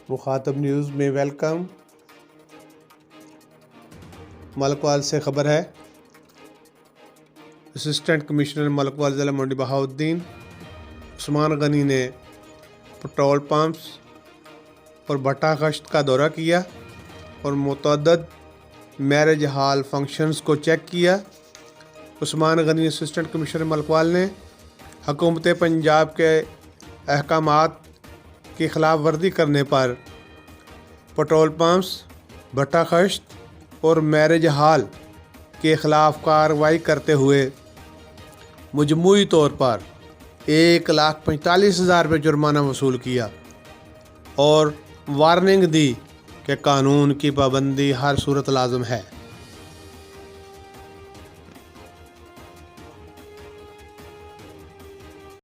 مخاطب نیوز میں ویلکم۔ ملکوال سے خبر ہے، اسسٹنٹ کمشنر ملکوال ضلع منڈی بہاؤالدین عثمان غنی نے پٹرول پمپس اور بھٹا خشت کا دورہ کیا اور متعدد میرج ہال فنکشنز کو چیک کیا۔ عثمان غنی اسسٹنٹ کمشنر ملکوال نے حکومت پنجاب کے احکامات کی خلاف ورزی کرنے پر پٹرول پمپس، بھٹا خشت اور میرج ہال کے خلاف کارروائی کرتے ہوئے مجموعی طور پر 1,45,000 روپے جرمانہ وصول کیا اور وارننگ دی کہ قانون کی پابندی ہر صورت لازم ہے۔